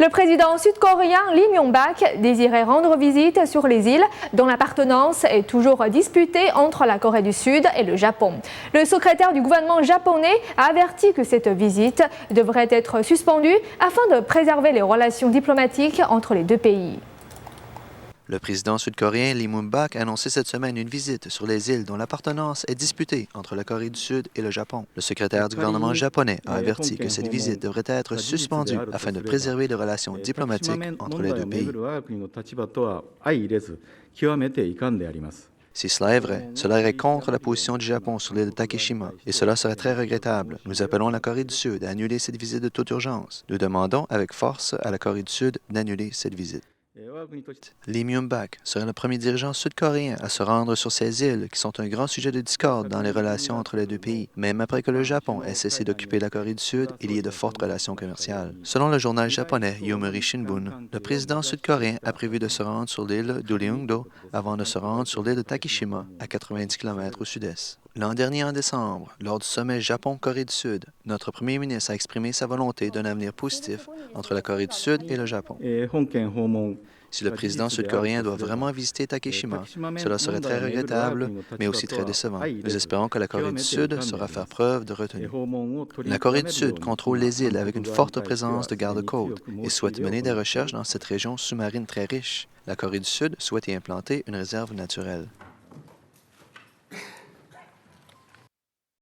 Le président sud-coréen Lee Myung-bak désirait rendre visite sur les îles dont l'appartenance est toujours disputée entre la Corée du Sud et le Japon. Le secrétaire du gouvernement japonais a averti que cette visite devrait être suspendue afin de préserver les relations diplomatiques entre les deux pays. Le président sud-coréen Lee Myung-bak a annoncé cette semaine une visite sur les îles dont l'appartenance est disputée entre la Corée du Sud et le Japon. Le secrétaire du gouvernement japonais a averti que cette visite devrait être suspendue afin de préserver les relations diplomatiques entre les deux pays. Si cela est vrai, cela irait contre la position du Japon sur l'île de Takeshima, et cela serait très regrettable. Nous appelons la Corée du Sud à annuler cette visite de toute urgence. Nous demandons avec force à la Corée du Sud d'annuler cette visite. Lee Myung-bak serait le premier dirigeant sud-coréen à se rendre sur ces îles qui sont un grand sujet de discorde dans les relations entre les deux pays. Même après que le Japon ait cessé d'occuper la Corée du Sud, il y a de fortes relations commerciales. Selon le journal japonais Yomiuri Shimbun, le président sud-coréen a prévu de se rendre sur l'île d'Uleungdo avant de se rendre sur l'île de Takeshima, à 90 km au sud-est. L'an dernier, en décembre, lors du sommet Japon-Corée du Sud, notre premier ministre a exprimé sa volonté d'un avenir positif entre la Corée du Sud et le Japon. Si le président sud-coréen doit vraiment visiter Takeshima, cela serait très regrettable, mais aussi très décevant. Nous espérons que la Corée du Sud saura faire preuve de retenue. La Corée du Sud contrôle les îles avec une forte présence de gardes-côtes et souhaite mener des recherches dans cette région sous-marine très riche. La Corée du Sud souhaite y implanter une réserve naturelle.